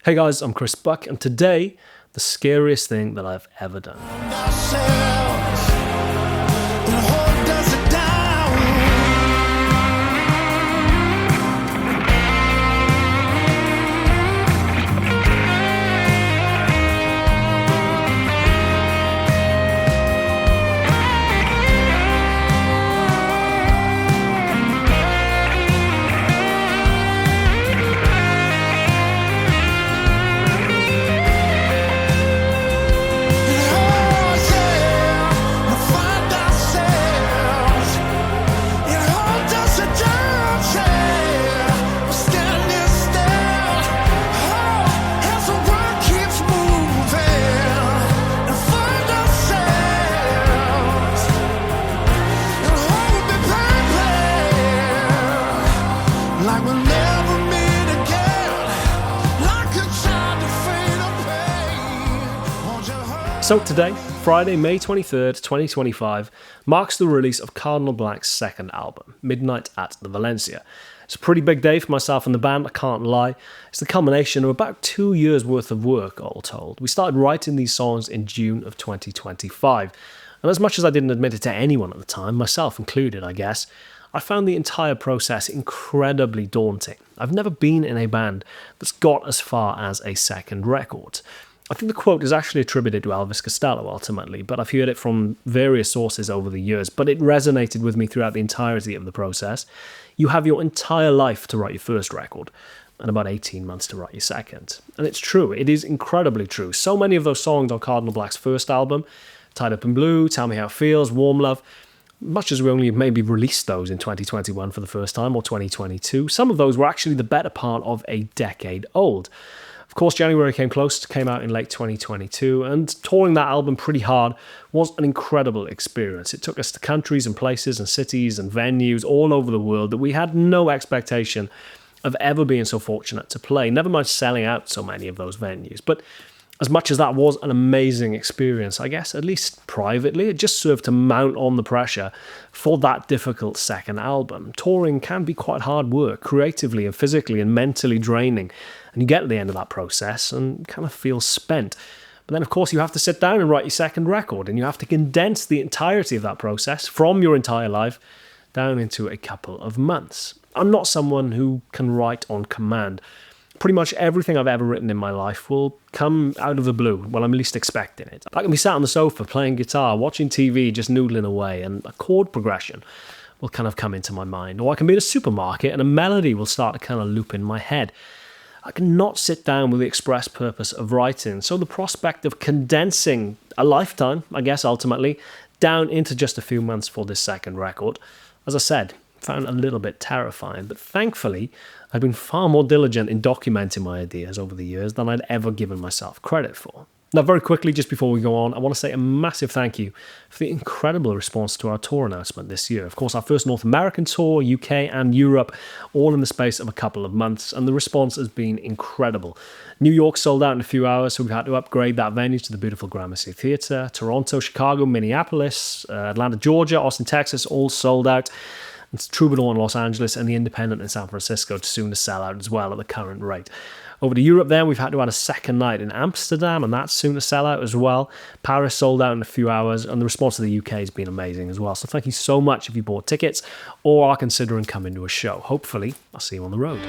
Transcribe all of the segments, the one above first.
Hey guys, I'm Chris Buck, and today, the scariest thing that I've ever done. So today, Friday, May 23rd, 2025, marks the release of Cardinal Black's second album, Midnight at the Valencia. It's a pretty big day for myself and the band, I can't lie. It's the culmination of about 2 years worth of work, all told. We started writing these songs in June of 2025, and as much as I didn't admit it to anyone at the time, myself included, I guess, I found the entire process incredibly daunting. I've never been in a band that's got as far as a second record. I think the quote is actually attributed to Elvis Costello ultimately, but I've heard it from various sources over the years, but it resonated with me throughout the entirety of the process. You have your entire life to write your first record, and about 18 months to write your second. And it's true, it is incredibly true. So many of those songs on Cardinal Black's first album, Tied Up in Blue, Tell Me How It Feels, Warm Love, much as we only maybe released those in 2021 for the first time, or 2022, some of those were actually the better part of a decade old. Of course, January came close, came out in late 2022, and touring that album pretty hard was an incredible experience. It took us to countries and places and cities and venues all over the world that we had no expectation of ever being so fortunate to play, never mind selling out so many of those venues. But as much as that was an amazing experience, I guess, at least privately, it just served to mount on the pressure for that difficult second album. Touring can be quite hard work, creatively and physically and mentally draining, and you get to the end of that process and kind of feel spent. But then, of course, you have to sit down and write your second record, and you have to condense the entirety of that process from your entire life down into a couple of months. I'm not someone who can write on command. Pretty much everything I've ever written in my life will come out of the blue when I'm least expecting it. I can be sat on the sofa playing guitar, watching TV, just noodling away, and a chord progression will kind of come into my mind. Or I can be in a supermarket and a melody will start to kind of loop in my head. I cannot sit down with the express purpose of writing, so the prospect of condensing a lifetime, I guess ultimately, down into just a few months for this second record, as I said, found a little bit terrifying, but thankfully I've been far more diligent in documenting my ideas over the years than I'd ever given myself credit for. Now, very quickly, just before we go on, I want to say a massive thank you for the incredible response to our tour announcement this year. Of course, our first North American tour, UK and Europe, all in the space of a couple of months, and the response has been incredible. New York sold out in a few hours, so we've had to upgrade that venue to the beautiful Gramercy Theatre. Toronto, Chicago, Minneapolis, Atlanta, Georgia, Austin, Texas, all sold out. It's Troubadour in Los Angeles and the Independent in San Francisco soon to sell out as well at the current rate. Over to Europe then, we've had to add a second night in Amsterdam, and that's soon to sell out as well. Paris sold out in a few hours, and the response to the UK has been amazing as well. So thank you so much if you bought tickets or are considering coming to a show. Hopefully, I'll see you on the road.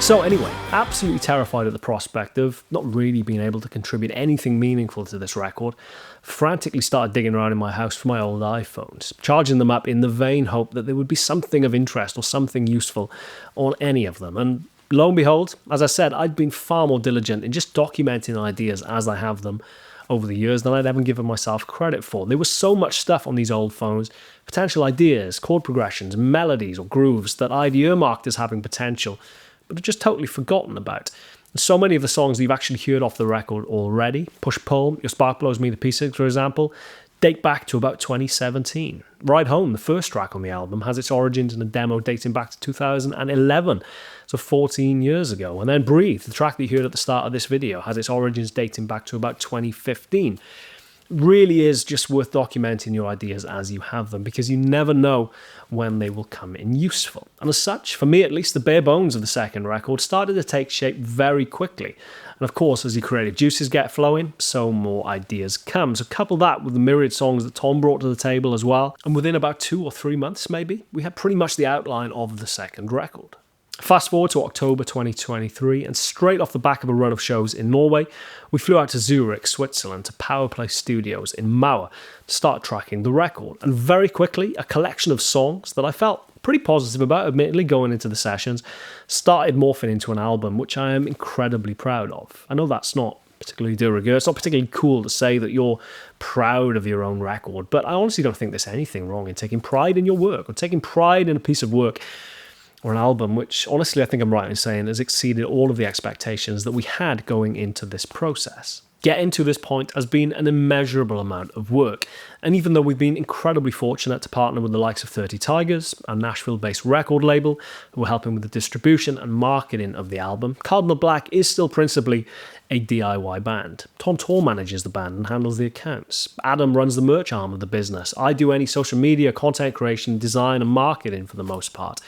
So anyway, absolutely terrified at the prospect of not really being able to contribute anything meaningful to this record, frantically started digging around in my house for my old iPhones, charging them up in the vain hope that there would be something of interest or something useful on any of them. And lo and behold, as I said, I'd been far more diligent in just documenting ideas as I have them over the years than I'd ever given myself credit for. There was so much stuff on these old phones, potential ideas, chord progressions, melodies or grooves that I'd earmarked as having potential, but I've just totally forgotten about. And so many of the songs that you've actually heard off the record already, Push Pull, Your Spark Blows Me to Pieces, for example, date back to about 2017. Ride Home, the first track on the album, has its origins in a demo dating back to 2011, so 14 years ago. And then Breathe, the track that you heard at the start of this video, has its origins dating back to about 2015. Really is just worth documenting your ideas as you have them, because you never know when they will come in useful. And as such, for me at least, the bare bones of the second record started to take shape very quickly. And of course, as your creative juices get flowing, so more ideas come. So couple that with the myriad songs that Tom brought to the table as well, and within about 2 or 3 months maybe, we had pretty much the outline of the second record. Fast forward to October 2023, and straight off the back of a run of shows in Norway, we flew out to Zurich, Switzerland, to Powerplay Studios in Mauer to start tracking the record. And very quickly, a collection of songs that I felt pretty positive about, admittedly, going into the sessions, started morphing into an album, which I am incredibly proud of. I know that's not particularly de rigueur. It's not particularly cool to say that you're proud of your own record, but I honestly don't think there's anything wrong in taking pride in your work or taking pride in a piece of work or an album, which honestly I think I'm right in saying has exceeded all of the expectations that we had going into this process. Getting to this point has been an immeasurable amount of work, and even though we've been incredibly fortunate to partner with the likes of 30 Tigers, a Nashville-based record label, who are helping with the distribution and marketing of the album, Cardinal Black is still principally a DIY band. Tom Tor manages the band and handles the accounts. Adam runs the merch arm of the business. I do any social media, content creation, design and marketing for the most part.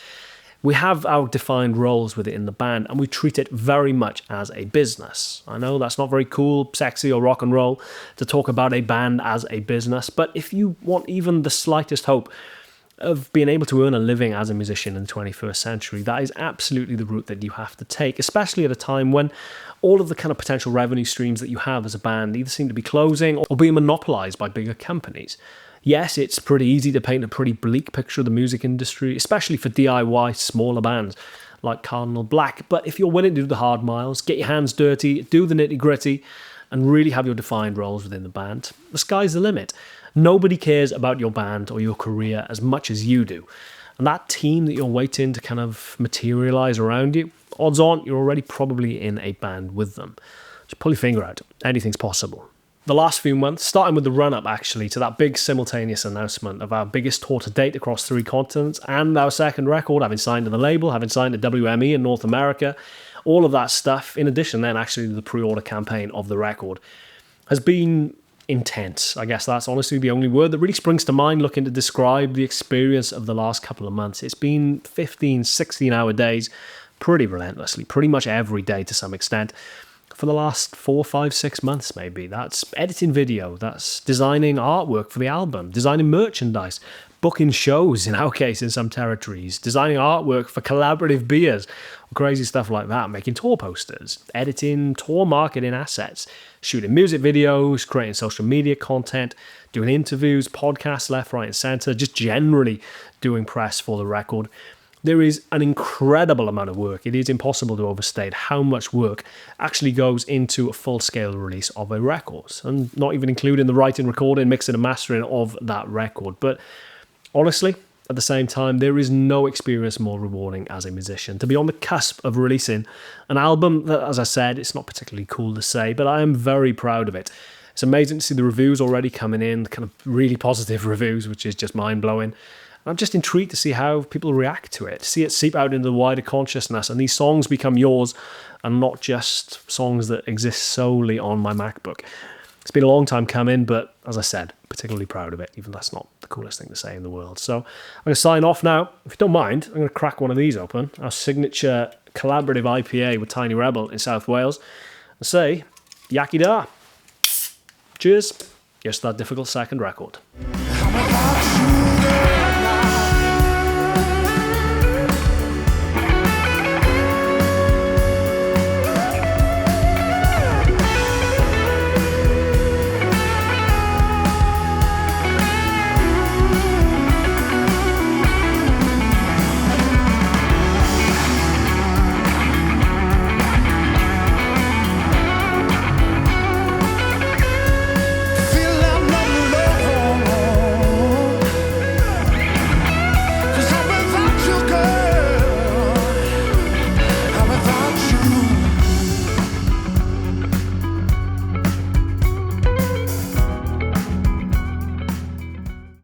We have our defined roles with it in the band, and we treat it very much as a business. I know that's not very cool, sexy, or rock and roll to talk about a band as a business, but if you want even the slightest hope of being able to earn a living as a musician in the 21st century, that is absolutely the route that you have to take, especially at a time when all of the kind of potential revenue streams that you have as a band either seem to be closing or being monopolized by bigger companies. Yes, it's pretty easy to paint a pretty bleak picture of the music industry, especially for DIY smaller bands like Cardinal Black. But if you're willing to do the hard miles, get your hands dirty, do the nitty gritty, and really have your defined roles within the band, the sky's the limit. Nobody cares about your band or your career as much as you do. And that team that you're waiting to kind of materialize around you, odds on you're already probably in a band with them. Just pull your finger out. Anything's possible. The last few months, starting with the run-up actually to that big simultaneous announcement of our biggest tour to date across 3 continents and our second record, having signed to the label, having signed to WME in North America, all of that stuff, in addition then actually to the pre-order campaign of the record, has been intense. I guess that's honestly the only word that really springs to mind looking to describe the experience of the last couple of months. It's been 15, 16-hour days, pretty relentlessly, pretty much every day to some extent, for the last 4, 5, 6 months maybe. That's editing video, that's designing artwork for the album, designing merchandise, booking shows in our case in some territories, designing artwork for collaborative beers, crazy stuff like that, making tour posters, editing tour marketing assets, shooting music videos, creating social media content, doing interviews, podcasts left, right and centre, just generally doing press for the record. There is an incredible amount of work. It is impossible to overstate how much work actually goes into a full-scale release of a record, and not even including the writing, recording, mixing and mastering of that record. But honestly, at the same time, there is no experience more rewarding as a musician to be on the cusp of releasing an album that, as I said, it's not particularly cool to say, but I am very proud of it. It's amazing to see the reviews already coming in, kind of really positive reviews, which is just mind-blowing. I'm just intrigued to see how people react to it, see it seep out into the wider consciousness, and these songs become yours and not just songs that exist solely on my MacBook. It's been a long time coming, but as I said, particularly proud of it, even though that's not the coolest thing to say in the world. So I'm going to sign off now. If you don't mind, I'm going to crack one of these open, our signature collaborative IPA with Tiny Rebel in South Wales, and say, Yaki Da. Cheers. Here's to that difficult second record.